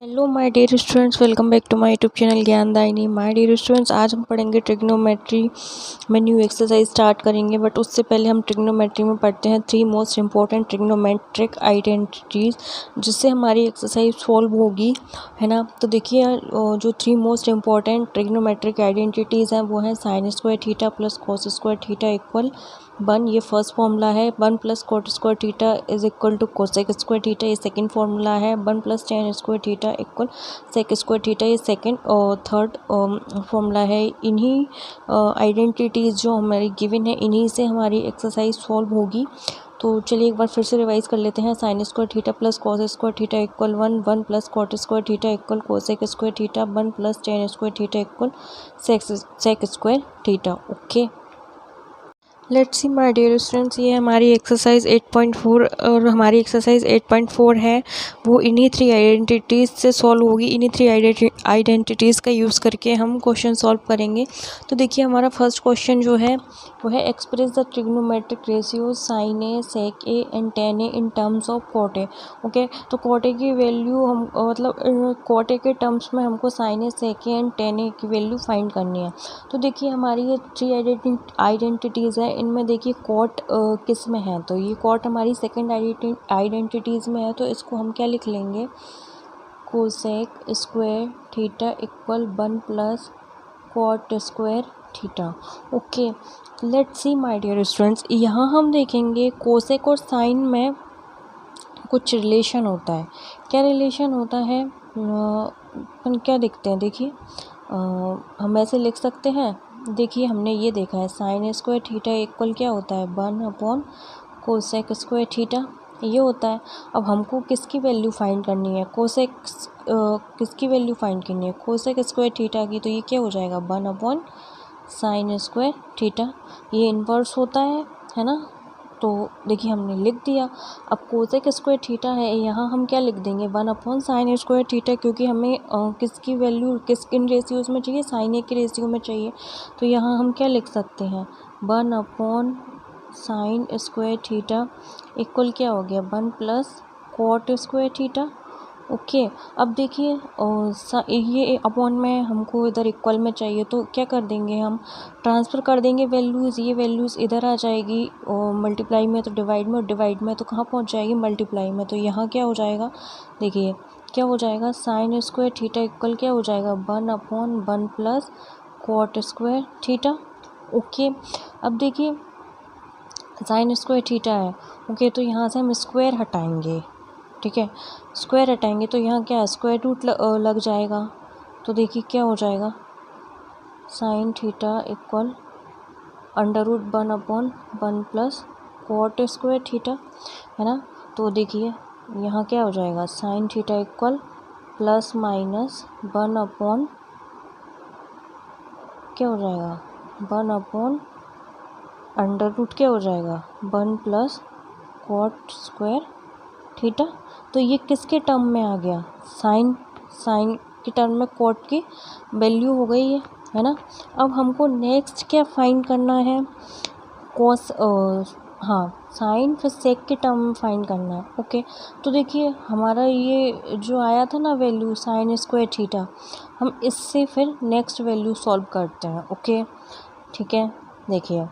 Hello my dear students, welcome back to my YouTube channel Gyandayini. My dear students, आज हम पढ़ेंगे trigonometry में new exercise start करेंगे। But उससे पहले हम ट्रिग्नोमेट्री में पढ़ते हैं 3 मोस्ट इंपॉर्टेंट ट्रिग्नोमेट्रिक आइडेंटिटीज़, जिससे हमारी एक्सरसाइज सॉल्व होगी, है ना। तो देखिए, जो 3 मोस्ट इंपॉर्टेंट ट्रिग्नोमेट्रिक आइडेंटिटीज़ हैं वो हैं sine square theta plus cos square theta equal 1, ये फर्स्ट फॉर्मूला है। 1 plus cot square theta is equal to cosec square theta, ये सेकंड फॉर्मूला है। 1 plus tan square theta equal sec square theta, ये second और third formula है। इन्हीं identities जो हमारी गिवन है, इन्हीं से हमारी एक्सरसाइज सॉल्व होगी। तो चलिए एक बार फिर से रिवाइज कर लेते हैं। Sine square theta plus cos square theta equal 1, 1 plus cot square theta equal cosec square theta, 1 plus tan square theta equal sec square theta. Okay, let's see my dear students, ये हमारी exercise 8.4 और हमारी exercise 8.4 है वो इन्हीं 3 identities से solve होगी। इन्हीं 3 आइडेंटिटीज़ का यूज़ करके हम क्वेश्चन सॉल्व करेंगे। तो देखिए, हमारा फर्स्ट क्वेश्चन जो है वो है express the trigonometric ratio sine A sec A and tan A in terms of cot A. Okay, तो कॉट ए की वैल्यू हम कॉट ए के टर्म्स में हमको sine A sec A and tan A की वैल्यू फाइंड करनी है। तो देखिए, हमारी ये 3 आइडेंटिटीज़ है, इनमें देखिए कॉट किस में है, तो ये कॉट हमारी सेकंड आइडेंटिटीज़ में है। तो इसको हम क्या लिख लेंगे, cosec square theta equal 1 plus cot square theta. Okay, let's see my dear students, यहाँ हम देखेंगे कोसेक और साइन में कुछ रिलेशन होता है। क्या रिलेशन होता है, हम क्या देखते हैं, देखिए हम ऐसे लिख सकते हैं। देखिए, हमने ये देखा है साइन स्क्वायर थीटा इक्वल क्या होता है, 1 अपॉन कोसेक स्क्वायर थीटा, ये होता है। अब हमको किसकी वैल्यू फाइंड करनी है, कोसेक किसकी वैल्यू फाइंड करनी है, कोसेक स्क्वायर थीटा की। तो ये क्या हो जाएगा, 1 अपॉन साइन स्क्वायर थीटा, ये इन्वर्स होता है ना। तो देखिए, हमने लिख दिया। अब कोसेक स्क्वायर थीटा है, यहाँ हम क्या लिख देंगे, 1 अपॉन साइन स्क्वायर थीटा, क्योंकि हमें किसकी वैल्यू किन रेशियोज़ में चाहिए, साइन ए के रेशियो में चाहिए। तो यहाँ हम क्या लिख सकते हैं, 1 upon sine square theta equal क्या हो गया, 1 plus cot square theta. Okay, अब देखिए ये अपॉन में हमको इधर इक्वल में चाहिए, तो क्या कर देंगे, हम ट्रांसफ़र कर देंगे वैल्यूज़। ये वैल्यूज़ इधर आ जाएगी और मल्टीप्लाई में तो डिवाइड में, और डिवाइड में तो कहाँ पहुँच जाएगी, मल्टीप्लाई में। तो यहाँ क्या हो जाएगा, देखिए क्या हो जाएगा, साइन स्क्वायर थीटा इक्वल क्या हो जाएगा, 1 upon 1 plus cot square theta. Okay, अब देखिए साइन स्क्वायर थीटा है। ओके, तो यहाँ से हम स्क्वायर हटाएंगे, ठीक है, स्क्वायर हटाएंगे तो यहाँ क्या स्क्वायर रूट लग जाएगा। तो देखिए क्या हो जाएगा, sine theta equal under root 1 upon 1 plus cot square theta, है ना। तो देखिए यहाँ क्या हो जाएगा, sine theta equal plus minus 1 upon क्या हो जाएगा, 1 अपॉन अंडर रूट क्या हो जाएगा, 1 प्लस कॉट स्क्वायर थीटा। तो ये किसके टर्म में आ गया, साइन के टर्म में कॉट की वैल्यू हो गई है ना। अब हमको नेक्स्ट क्या फाइंड करना है, कॉस हाँ साइन फिर सेक के टर्म में फाइंड करना है। ओके, तो देखिए हमारा ये जो आया था ना वैल्यू साइन स्क्वायर थीटा, हम इससे फिर नेक्स्ट वैल्यू सॉल्व करते हैं। ओके, ठीक है, देखिए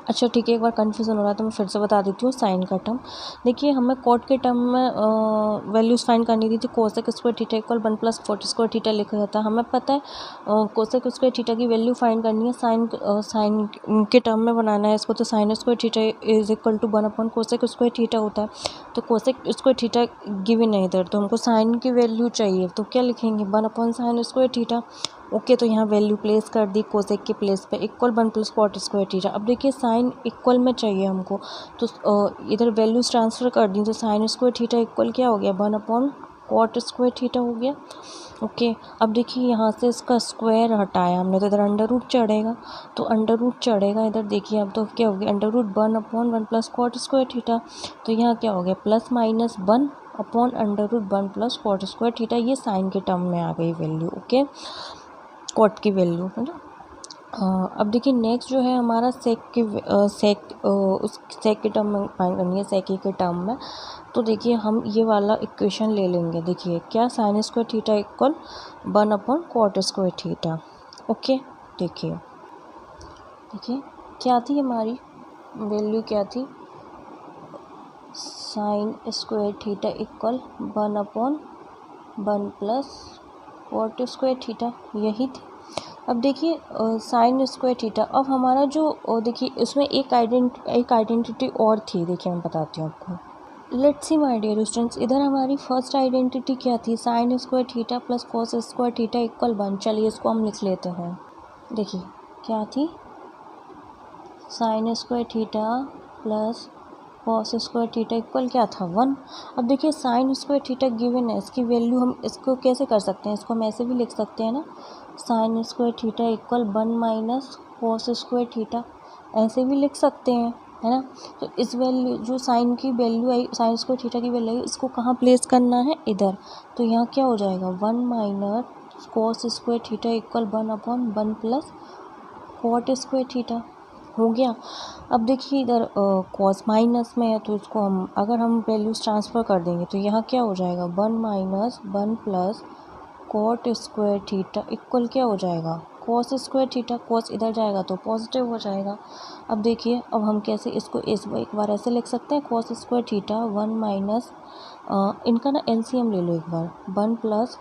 अच्छा ठीक है, एक बार कन्फ्यूज़न हो रहा है तो मैं फिर से बता देती हूँ। साइन का टर्म देखिए, हमें कॉट के टर्म में वैल्यूज़ फाइंड करनी थी। तो cosec square theta equal 1 plus cot square theta लिखा जाता है। हमें पता है कोसेक स्क्वायर थीटा की वैल्यू फाइंड करनी है, साइन के टर्म में बनाना है इसको। तो sine square theta is equal to 1 upon cosec square theta होता है। तो कोसेक स्क्वायर थीटा गिवन है इधर, तो हमको साइन की वैल्यू चाहिए, तो क्या लिखेंगे, 1 upon sine square theta. Okay, तो यहाँ वैल्यू प्लेस कर दी कोसेक के प्लेस पे, equal 1 plus cot square theta. अब देखिए साइन इक्वल में चाहिए हमको, तो इधर वैल्यूज ट्रांसफ़र कर दी। तो साइन स्क्वायर थीटा इक्वल क्या हो गया, 1 अपॉन कॉट स्क्वायर थीटा हो गया। ओके, अब देखिए यहाँ से इसका स्क्वायर हटाया हमने, तो इधर अंडर रूट चढ़ेगा, तो अंडर रूट चढ़ेगा इधर। देखिए अब तो क्या हो गया, under root 1 upon 1 plus cot square theta. तो यहाँ क्या हो गया, plus minus 1 upon under root 1 plus cot square theta. ये साइन के टर्म में आ गई वैल्यू। ओके, कॉट की वैल्यू है ना। अब देखिए नेक्स्ट जो है हमारा उस सेक के टर्म में फाइंड करनी है, सेक के टर्म में। तो देखिए हम ये वाला इक्वेशन ले लेंगे। देखिए क्या sine square theta equal 1/cot square theta. Okay, देखिए क्या थी हमारी वैल्यू, क्या थी, sine square theta equal 1/1 plus cot square theta, यही थी। अब देखिए साइन स्क्वायर थीटा, अब हमारा जो देखिए इसमें एक आइडेंटिटी और थी। देखिए मैं बताती हूँ आपको। Let's see my dear students, इधर हमारी फर्स्ट आइडेंटिटी क्या थी, sine square theta plus cos square theta equal 1। चलिए इसको हम लिख लेते हैं। देखिए क्या थी, sine square theta plus cos square theta equal क्या था, 1। अब देखिए साइन स्क्वायर थीटा गिवन है, इसकी वैल्यू हम इसको कैसे कर सकते हैं, इसको हम ऐसे भी लिख सकते हैं ना, sign square theta equal 1 minus cos square theta, ऐसे भी लिख सकते हैं, है ना। तो इस वैल्यू जो साइन की वैल्यू आई, साइन स्क्वायर थीटा की वैल्यू आई, इसको कहाँ प्लेस करना है, इधर। तो यहाँ क्या हो जाएगा, 1 minus cos square theta equal 1/1 plus cot square theta, हो गया। अब देखिए इधर कॉस माइनस में है, तो इसको अगर हम वैल्यूज ट्रांसफ़र कर देंगे तो यहाँ क्या हो जाएगा, 1 minus 1 plus cot square theta equal क्या हो जाएगा, कॉस स्क्वायर थीटा। कॉस इधर जाएगा तो पॉजिटिव हो जाएगा। अब देखिए अब हम कैसे इसको एक बार ऐसे लिख सकते हैं, कॉस स्क्वायर थीटा 1 माइनस इनका ना एलसीएम ले लो एक बार, 1 प्लस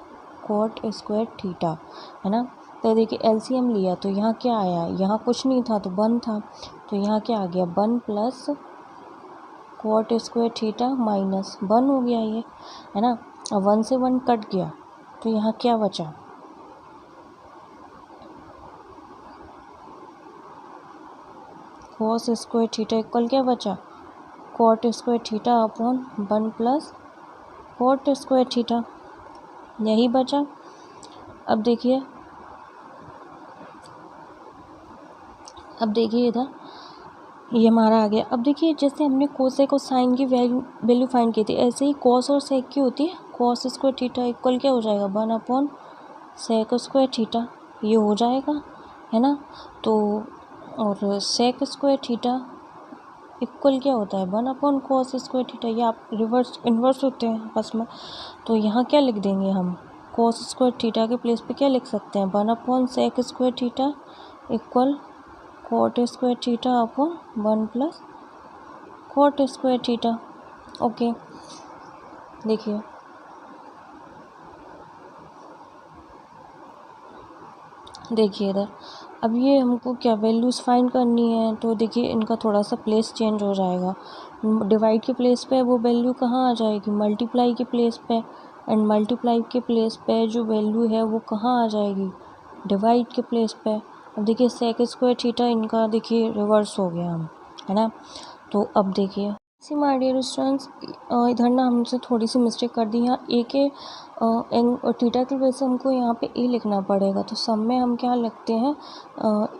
कॉट स्क्वायर थीटा, है ना। तो देखिए एलसीएम लिया तो यहाँ क्या आया, यहाँ कुछ नहीं था तो 1 था, तो यहाँ क्या आ गया, 1 plus cot square theta minus 1 हो गया ये, है ना। अब 1 से 1 कट गया तो यहाँ क्या बचा, कॉस स्क्वायर थीटा इक्वल क्या बचा, cot square theta upon 1 plus cot square theta, यही बचा। अब देखिए इधर ये हमारा आ गया। अब देखिए जैसे हमने कोसेक और साइन की वैल्यू फाइंड की थी, ऐसे ही कॉस और सेक की होती है। कॉस स्क्वायर थीटा इक्वल क्या हो जाएगा, 1/सेक स्क्वायर थीटा, ये हो जाएगा, है ना। तो और सेक स्क्वायर थीटा इक्वल क्या होता है, 1/कॉस स्क्वायर थीटा। ये आप इन्वर्स होते हैं आपस में। तो यहाँ क्या लिख देंगे हम, कॉस स्क्वायर थीटा के प्लेस पे क्या लिख सकते हैं, 1/सेक square theta equal cot square theta upon 1 plus cot square theta. Okay, देखिए इधर अब ये हमको क्या वैल्यूज़ फाइंड करनी है, तो देखिए इनका थोड़ा सा प्लेस चेंज हो जाएगा। डिवाइड के प्लेस पे वो वैल्यू कहाँ आ जाएगी, मल्टीप्लाई के प्लेस पे, एंड मल्टीप्लाई के प्लेस पे जो वैल्यू है वो कहाँ आ जाएगी, डिवाइड के प्लेस पे। अब देखिए सेक स्क्वायर थीटा इनका देखिए रिवर्स हो गया हम, है ना। तो अब देखिए सी माय डियर स्टूडेंट्स, इधर ना हमसे थोड़ी सी मिस्टेक कर दी। यहाँ ए के थीटा की वजह से हमको यहाँ पे ए लिखना पड़ेगा, तो सब में हम क्या लिखते हैं,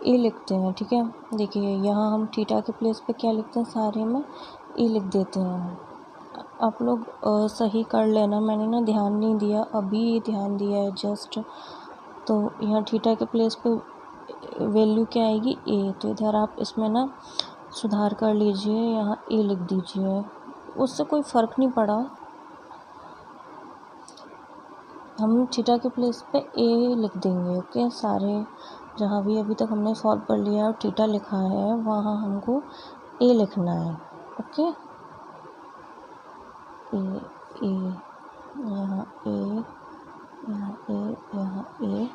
ए लिखते हैं, ठीक है। देखिए यहाँ हम थीटा के प्लेस पे क्या लिखते हैं, सारे में ए लिख देते हैं। आप लोग सही कर लेना, मैंने ना ध्यान नहीं दिया, अभी ध्यान दिया है जस्ट। तो यहाँ थीटा के प्लेस पे वैल्यू क्या आएगी, ए। तो इधर आप इसमें ना सुधार कर लीजिए, यहाँ ए लिख दीजिए, उससे कोई फ़र्क नहीं पड़ा। हम थीटा के प्लेस पे ए लिख देंगे, ओके। सारे जहाँ भी अभी तक हमने सॉल्व कर लिया और थीटा लिखा है वहाँ हमको ए लिखना है, ओके। ए यहाँ ए, यहाँ ए, यहाँ ए,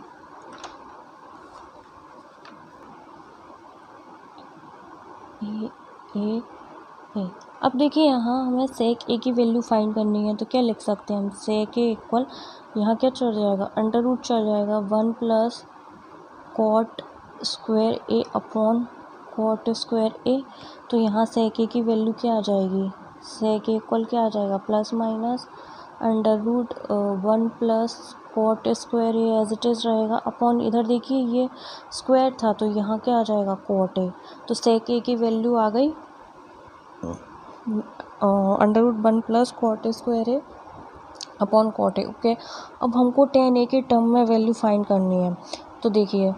ए। अब देखिए यहाँ हमें सेक ए की वैल्यू फाइंड करनी है, तो क्या लिख सकते हैं हम, सेक ए इक्वल, यहाँ क्या चल जाएगा, अंडर रूट चल जाएगा, 1 plus cot square A upon cot square ए। तो यहाँ सेक ए की वैल्यू क्या आ जाएगी, सेक ए इक्वल क्या आ जाएगा, plus minus under root 1 plus cot square A as it is रहेगा, अपॉन इधर देखिए ये स्क्वायर था तो यहाँ क्या आ जाएगा, कॉट ए। तो सेक ए की वैल्यू आ गई under root 1 plus cot square A upon cot A, okay. अब हमको tan ए के टर्म में वैल्यू फाइंड करनी है। तो देखिए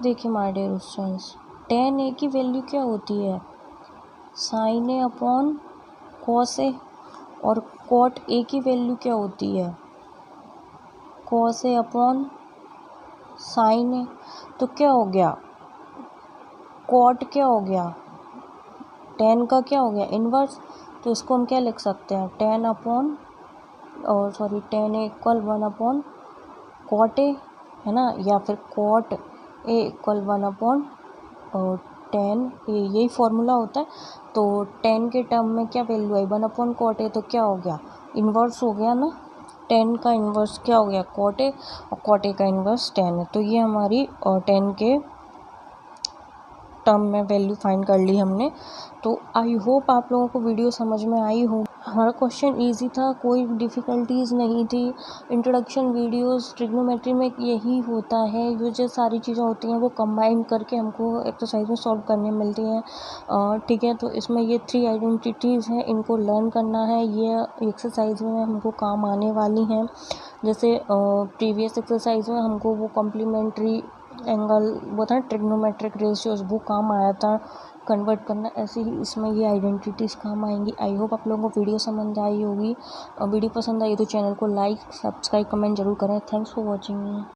देखिए my dear students, tan a की वैल्यू क्या होती है, sin a upon cos a, और cot a की वैल्यू क्या होती है, cos a upon sin a। तो क्या हो गया, cot क्या हो गया, tan का क्या हो गया, इन्वर्स। तो इसको हम क्या लिख सकते हैं, tan upon tan a equal 1 upon cot a, है ना, या फिर cot a equal 1 upon tan a, यही फॉर्मूला होता है। तो tan के टर्म में क्या value I, 1 upon cot a, तो क्या हो गया, इन्वर्स हो गया ना, tan का इन्वर्स क्या हो गया, cot a, और cot a का इन्वर्स tan है। तो ये हमारी tan के टर्म में वैल्यू फाइंड कर ली हमने। तो आई होप आप लोगों को वीडियो समझ में आई हो। हमारा क्वेश्चन इजी था, कोई डिफ़िकल्टीज़ नहीं थी। इंट्रोडक्शन वीडियोस ट्रिग्नोमेट्री में यही होता है, ये जो सारी चीज़ें होती हैं वो कंबाइन करके हमको एक्सरसाइज में सॉल्व करने मिलती हैं। ठीक है, तो इसमें ये 3 आइडेंटिटीज़ हैं, इनको लर्न करना है, ये एक्सरसाइज में हमको काम आने वाली हैं। जैसे प्रीवियस एक्सरसाइज में हमको वो कॉम्प्लीमेंट्री एंगल वो था ट्रिग्नोमेट्रिक रेशियोज, वो काम आया था कन्वर्ट करना, ऐसे ही इसमें ये आइडेंटिटीज़ काम आएंगी। आई होप आप लोगों को वीडियो समझ आई होगी। वीडियो पसंद आई तो चैनल को लाइक सब्सक्राइब कमेंट जरूर करें। Thanks for watching.